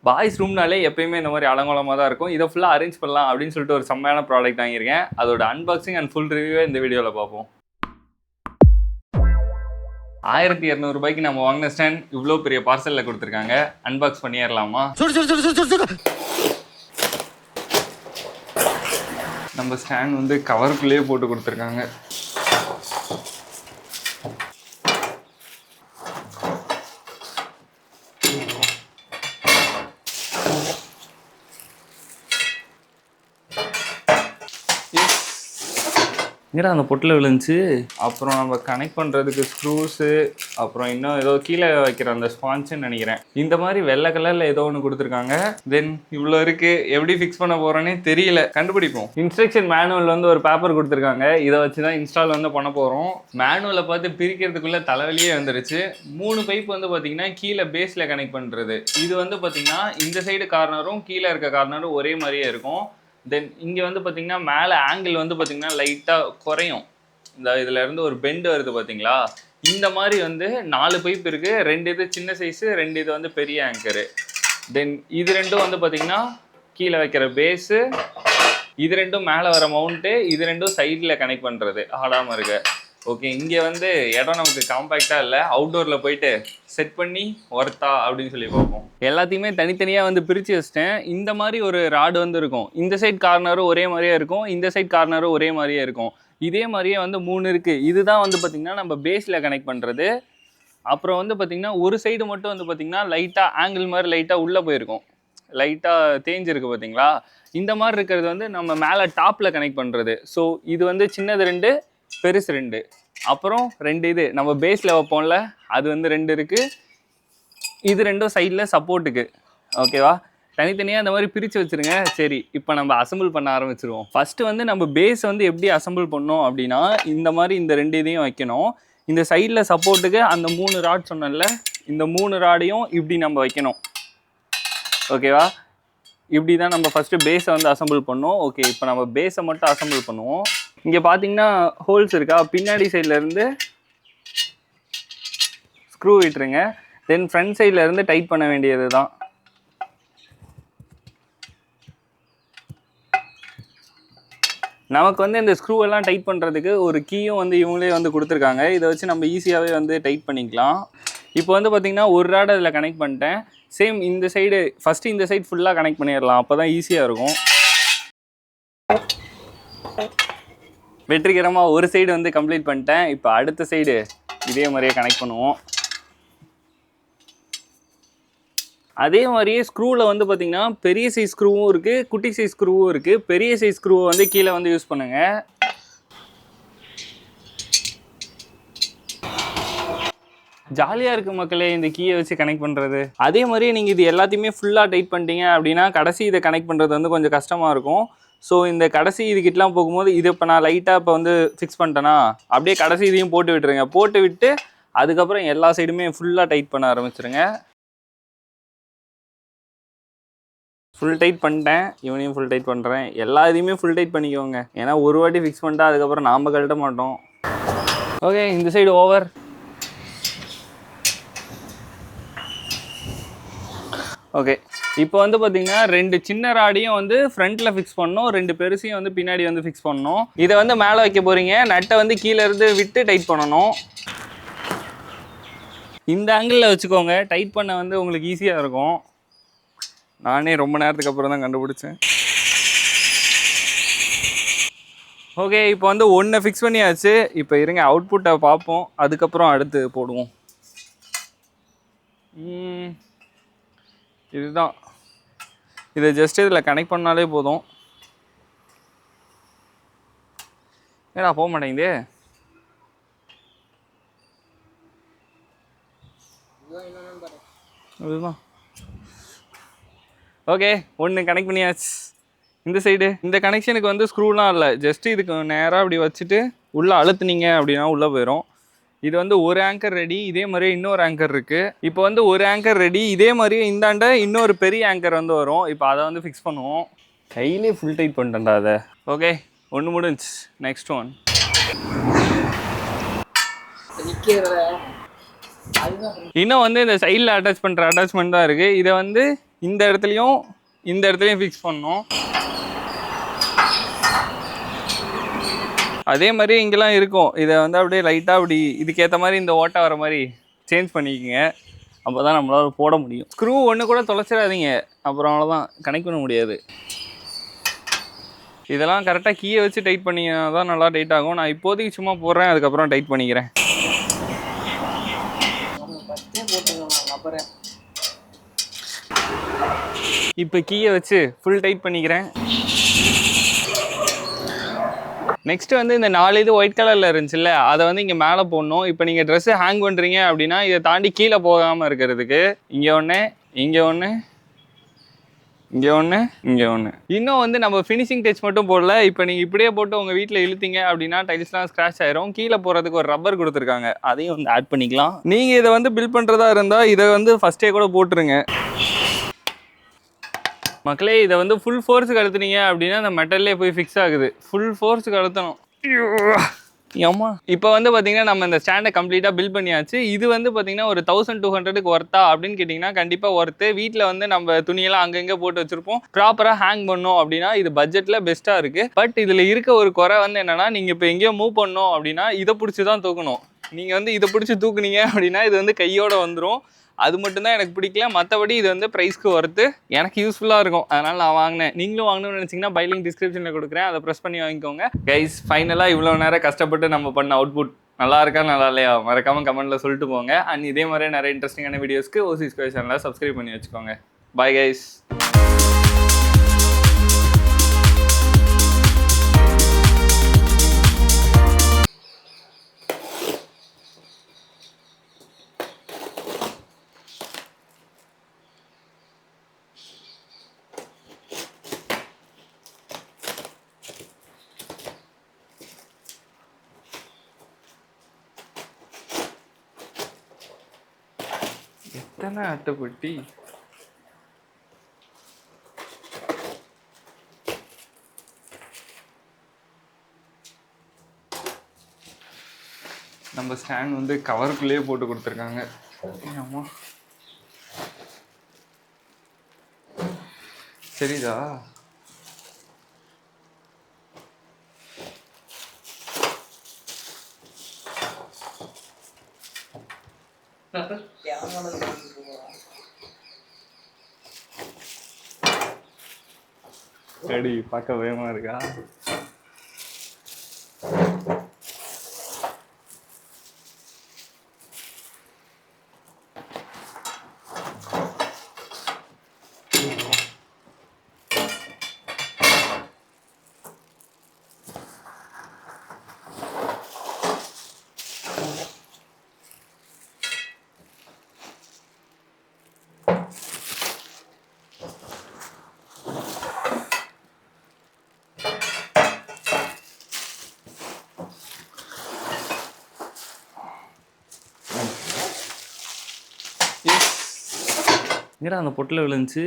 Boys ரூம்னாலே எப்பயுமே இந்த மாதிரி அலங்கோலமாக தான் இருக்கும். இதை ஃபுல்லாக அரேஞ்ச் பண்ணலாம் அப்படின்னு சொல்லிட்டு ஒரு செம்மையான ப்ராடக்ட் வாங்கியிருக்கேன். அதோட அன்பாக்சிங் அண்ட் ஃபுல் ரிவ்யூவே இந்த வீடியோவில் பார்ப்போம். 1200 ரூபாய்க்கு நம்ம வாங்கின ஸ்டாண்ட் இவ்வளோ பெரிய பார்சலில் கொடுத்துருக்காங்க. அன்பாக்ஸ் பண்ணிடலாமா? நம்ம ஸ்டாண்ட் வந்து கவருக்குள்ளேயே போட்டு கொடுத்துருக்காங்க. ஏன்னா அந்த பொட்டில் விழுந்துச்சு. அப்புறம் நம்ம கனெக்ட் பண்ணுறதுக்கு ஸ்க்ரூஸு, அப்புறம் இன்னும் ஏதோ கீழே வைக்கிற அந்த ஸ்பான்ஸுன்னு நினைக்கிறேன். இந்த மாதிரி வெள்ளை கலரில் ஏதோ ஒன்று கொடுத்துருக்காங்க. தென் இவ்வளோ இருக்குது, எப்படி ஃபிக்ஸ் பண்ண போகிறோன்னே தெரியல, கண்டுபிடிப்போம். இன்ஸ்ட்ரக்ஷன் மேனுவல் வந்து ஒரு பேப்பர் கொடுத்துருக்காங்க. இதை வச்சு தான் இன்ஸ்டால் வந்து பண்ண போகிறோம். மேனுவலை பார்த்து பிரிக்கிறதுக்குள்ளே தலைவலியே வந்துருச்சு. 3 பைப் வந்து பார்த்திங்கன்னா கீழே பேஸில் கனெக்ட் பண்ணுறது. இது வந்து பார்த்திங்கன்னா இந்த சைடு கார்னரும் கீழே இருக்க கார்னரும் ஒரே மாதிரியே இருக்கும். தென் இங்கே வந்து பார்த்திங்கன்னா மேலே ஆங்கிள் வந்து பார்த்திங்கன்னா லைட்டாக குறையும். இந்த இதில் இருந்து ஒரு பெண்டு வருது பார்த்தீங்களா? இந்த மாதிரி வந்து 4 பைப் இருக்குது. 2 இது சின்ன சைஸு, 2 இது வந்து பெரிய ஆங்கரு. தென் இது ரெண்டும் வந்து பார்த்திங்கன்னா கீழே வைக்கிற பேஸு, இது ரெண்டும் மேலே வர மவுண்ட்டு, இது ரெண்டும் சைடில் கனெக்ட் பண்ணுறது ஆடாமல் இருக்கு. ஓகே, இங்கே வந்து இடம் நமக்கு காம்பேக்டாக இல்லை. அவுட்டோரில் போயிட்டு செட் பண்ணி ஒர்த்தா அப்படின்னு சொல்லி பார்ப்போம். எல்லாத்தையுமே தனித்தனியாக வந்து பிரித்து வச்சிட்டேன். இந்த மாதிரி ஒரு ராடு வந்து இருக்கும். இந்த சைட் கார்னரும் ஒரே மாதிரியே இருக்கும், இந்த சைட் கார்னரும் ஒரே மாதிரியே இருக்கும். இதே மாதிரியே வந்து 3 இருக்குது. இதுதான் வந்து பார்த்திங்கன்னா நம்ம பேஸில் கனெக்ட் பண்ணுறது. அப்புறம் வந்து பார்த்திங்கன்னா ஒரு சைடு மட்டும் வந்து பார்த்திங்கன்னா லைட்டாக ஆங்கிள் மாதிரி லைட்டாக உள்ளே போயிருக்கும், லைட்டாக தேஞ்சிருக்கு பார்த்தீங்களா? இந்த மாதிரி இருக்கிறது வந்து நம்ம மேலே டாப்பில் கனெக்ட் பண்ணுறது. ஸோ இது வந்து சின்னது 2, பெருசு 2, அப்புறம் 2 இது நம்ம பேஸில் வைப்போம்ல, அது வந்து 2 இருக்குது. இது ரெண்டும் சைடில் சப்போர்ட்டுக்கு. ஓகேவா? தனித்தனியாக அந்த மாதிரி பிரித்து வச்சுருங்க. சரி, இப்போ நம்ம அசம்பிள் பண்ண ஆரம்பிச்சிருவோம். ஃபஸ்ட்டு வந்து நம்ம பேஸ் வந்து எப்படி அசம்பிள் பண்ணோம் அப்படின்னா, இந்த மாதிரி இந்த 2 இதையும் வைக்கணும். இந்த சைடில் சப்போர்ட்டுக்கு அந்த 3 ராட் சொன்னல, இந்த 3 ராடையும் இப்படி நம்ம வைக்கணும். ஓகேவா? இப்படி தான் நம்ம ஃபஸ்ட்டு பேஸை வந்து அசம்பிள் பண்ணோம். ஓகே, இப்போ நம்ம பேஸை மட்டும் அசம்பிள் பண்ணுவோம். இங்கே பார்த்தீங்கன்னா ஹோல்ஸ் இருக்கா? பின்னாடி சைட்லேருந்து ஸ்க்ரூ விட்டுருங்க. தென் ஃப்ரண்ட் சைட்லேருந்து டைட் பண்ண வேண்டியது தான். நமக்கு வந்து இந்த ஸ்க்ரூவெல்லாம் டைட் பண்ணுறதுக்கு ஒரு கீயும் வந்து இவங்களே வந்து கொடுத்துருக்காங்க. இதை வச்சு நம்ம ஈஸியாகவே வந்து டைட் பண்ணிக்கலாம். இப்போ வந்து பார்த்திங்கன்னா ஒரு ராட் அதில் கனெக்ட் பண்ணிட்டேன். சேம் இந்த சைடு ஃபஸ்ட்டு இந்த சைடு ஃபுல்லாக கனெக்ட் பண்ணிடலாம், அப்போ தான் ஈஸியாக இருக்கும். வெற்றிகரமாக ஒரு சைடு வந்து கம்ப்ளீட் பண்ணிட்டேன். இப்போ அடுத்த சைடு இதே மாதிரியே கனெக்ட் பண்ணுவோம். அதே மாதிரியே ஸ்க்ரூவில் வந்து பார்த்திங்கன்னா பெரிய சைஸ் ஸ்க்ரூவும் இருக்குது, குட்டி சைஸ் ஸ்க்ரூவும் இருக்குது. பெரிய சைஸ் ஸ்க்ரூவை வந்து கீழே வந்து யூஸ் பண்ணுங்கள். ஜாலியாக இருக்குது மக்களே இந்த கீயை வச்சு கனெக்ட் பண்ணுறது. அதே மாதிரியே நீங்கள் இது எல்லாத்தையுமே ஃபுல்லாக டைட் பண்ணிட்டீங்க அப்படின்னா கடைசி இதை கனெக்ட் பண்ணுறது வந்து கொஞ்சம் கஷ்டமாக இருக்கும். ஸோ இந்த கடைசி இதுக்கிட்டலாம் போகும்போது இது இப்போ நான் லைட்டாக இப்போ வந்து ஃபிக்ஸ் பண்ணிட்டேன்னா அப்படியே கடைசி இதையும் போட்டு விட்டுருங்க. போட்டு விட்டு அதுக்கப்புறம் எல்லா சைடுமே ஃபுல்லாக டைட் பண்ண ஆரம்பிச்சிருங்க. ஃபுல் டைட் பண்ணிட்டேன், இவனையும் ஃபுல் டைட் பண்ணுறேன். எல்லா இதையுமே ஃபுல் டைட் பண்ணிக்கோங்க, ஏன்னா ஒரு வாட்டி ஃபிக்ஸ் பண்ணிட்டா அதுக்கப்புறம் நாம் கழட்ட மாட்டோம். ஓகே, இந்த சைடு ஓவர். ஓகே, இப்போ வந்து பார்த்திங்கன்னா 2 சின்ன ராடியும் வந்து ஃப்ரண்ட்டில் ஃபிக்ஸ் பண்ணணும், 2 பெருசையும் வந்து பின்னாடி வந்து ஃபிக்ஸ் பண்ணணும். இதை வந்து மேலே வைக்க போகிறீங்க. நட்டை வந்து கீழே இருந்து விட்டு டைட் பண்ணணும். இந்த ஆங்கிளில் வச்சுக்கோங்க, டைட் பண்ண வந்து உங்களுக்கு ஈஸியாக இருக்கும். நானே ரொம்ப நேரத்துக்கு அப்புறம் தான் கண்டுபிடிச்சேன். ஓகே, இப்போ வந்து 1 ஃபிக்ஸ் பண்ணியாச்சு. இப்போ இருங்க அவுட்புட்டை பார்ப்போம், அதுக்கப்புறம் அடுத்து போடுவோம். இதுதான், இதை ஜஸ்ட் இதில் கனெக்ட் பண்ணாலே போதும். ஏன்னா போக மாட்டேங்குதே. அதுதான். ஓகே, 1 கனெக்ட் பண்ணியாச்சு. இந்த சைடு இந்த கனெக்ஷனுக்கு வந்து ஸ்க்ரூலாம் இல்லை, ஜஸ்ட்டு இதுக்கு நேராக அப்படி வச்சுட்டு உள்ளே அழுத்துனீங்க அப்படின்னா உள்ளே போயிடும். இது வந்து ஒரு ஆங்கர் ரெடி. இதே மாதிரியே இன்னொரு ஆங்கர் இருக்குது. இப்போ வந்து ஒரு ஆங்கர் ரெடி. இதே மாதிரியே இந்தாண்ட இன்னொரு பெரிய ஆங்கர் வந்து வரும். இப்போ அதை வந்து ஃபிக்ஸ் பண்ணுவோம். கையிலே ஃபுல் டைட் பண்ணிட்டேன்டா அதை. ஓகே, 1 முடிஞ்சு. Next one. இன்னும் வந்து இந்த சைடில் அட்டாச் பண்ணுற அட்டாச்மெண்ட் தான் இருக்குது. இதை வந்து இந்த இடத்துலையும் ஃபிக்ஸ் பண்ணணும். அதே மாதிரி இங்கெல்லாம் இருக்கும். இதை வந்து அப்படியே லைட்டாக அப்படி இதுக்கேற்ற மாதிரி இந்த ஓட்டை வர மாதிரி சேஞ்ச் பண்ணிக்கோங்க. அப்போ தான் நம்மளால் போட முடியும். ஸ்க்ரூ ஒன்று கூட தொலைச்சிடாதீங்க, அப்புறம் அவ்வளோதான், கனெக்ட் பண்ண முடியாது. இதெல்லாம் கரெக்டாக கீயை வச்சு டைட் பண்ணிங்கன்னா தான் நல்லா டைட் ஆகும். நான் இப்போதைக்கு சும்மா போடுறேன், அதுக்கப்புறம் டைட் பண்ணிக்கிறேன். இப்போ கீயை வச்சு ஃபுல் டைட் பண்ணிக்கிறேன். நெக்ஸ்ட் வந்து இந்த 4 இது ஒயிட் கலரில் இருந்துச்சுல்ல, அதை வந்து இங்கே மேலே போடணும். இப்போ நீங்கள் ட்ரெஸ்ஸு ஹேங் பண்ணுறீங்க அப்படின்னா இதை தாண்டி கீழே போகாமல் இருக்கிறதுக்கு இங்கே ஒன்று, இங்கே ஒன்று, இங்கே ஒன்று, இங்கே ஒன்று. இன்னும் வந்து நம்ம ஃபினிஷிங் டச் மட்டும் போடல. இப்போ நீங்கள் இப்படியே போட்டு உங்கள் வீட்டில் இழுத்தீங்க அப்படின்னா டைல்ஸ்லாம் ஸ்க்ராட்ச் ஆயிரும். கீழே போகிறதுக்கு ஒரு ரப்பர் கொடுத்துருக்காங்க, அதையும் வந்து ஆட் பண்ணிக்கலாம். நீங்கள் இதை வந்து பில்ட் பண்ணுறதா இருந்தால் இதை வந்து ஃபஸ்ட்டே கூட போட்டுருங்க மக்களே. இதை வந்து ஃபுல் ஃபோர்ஸுக்கு அழுத்துனீங்க அப்படின்னா அந்த மெட்டல்லே போய் ஃபிக்ஸ் ஆகுது. ஃபுல் ஃபோர்ஸுக்கு அழுத்தணும். ஆமா. இப்போ வந்து பார்த்தீங்கன்னா நம்ம இந்த ஸ்டாண்டை கம்ப்ளீட்டாக பில்ட் பண்ணியாச்சு. இது வந்து பார்த்தீங்கன்னா ஒரு 1200க்கு ஒர்த்தா அப்படின்னு கேட்டிங்கன்னா கண்டிப்பாக ஒர்த்து. வீட்டில் வந்து நம்ம துணியெல்லாம் அங்கங்கே போட்டு வச்சுருப்போம். ப்ராப்பராக ஹேங் பண்ணோம் அப்படின்னா இது பட்ஜெட்டில் பெஸ்ட்டாக இருக்குது. பட் இதில் இருக்க ஒரு குறை வந்து என்னென்னா, நீங்கள் இப்போ எங்கேயோ மூவ் பண்ணோம் அப்படின்னா இதை பிடிச்சி தான் தூக்கணும். நீங்கள் வந்து இதை பிடிச்சி தூக்குனீங்க அப்படின்னா இது வந்து கையோடு வந்துடும். அது மட்டும்தான் எனக்கு பிடிக்கல. மற்றபடி இது வந்து ப்ரைஸ்க்கு ஒர்த்து, எனக்கு யூஸ்ஃபுல்லாக இருக்கும், அதனால் நான் வாங்கினேன். நீங்களும் வாங்கணும்னு நினச்சிங்கன்னா பை லிங்க் டிஸ்கிரிப்ஷனில் கொடுக்குறேன், அதை ப்ரெஸ் பண்ணி வாங்கிக்கோங்க. கைஸ், ஃபைனலாக இவ்வளோ நேரம் கஷ்டப்பட்டு நம்ம பண்ண அவுட்புட் நல்லா இருக்கா நல்லா இல்லையா மறக்காமல் கமெண்ட்டில் சொல்லிட்டு போங்க. அண்ட் இதே மாதிரி நிறைய இன்ட்ரெஸ்டிங்கான வீடியோஸ்க்கு ஓசி ஸ்கொயர் சேனலை சப்ஸ்கிரைப் பண்ணி வச்சுக்கோங்க. Bye guys. எத்தனை அட்டைப்பட்டி? நம்ம ஸ்டாண்ட் வந்து கவருக்குள்ளேயே போட்டு கொடுத்துருக்காங்க. ஆமா, சரிதா? ரெடி, பார்க்க பயமா இருக்கா? என்னடா அந்த பொட்டில் விழுந்துச்சு?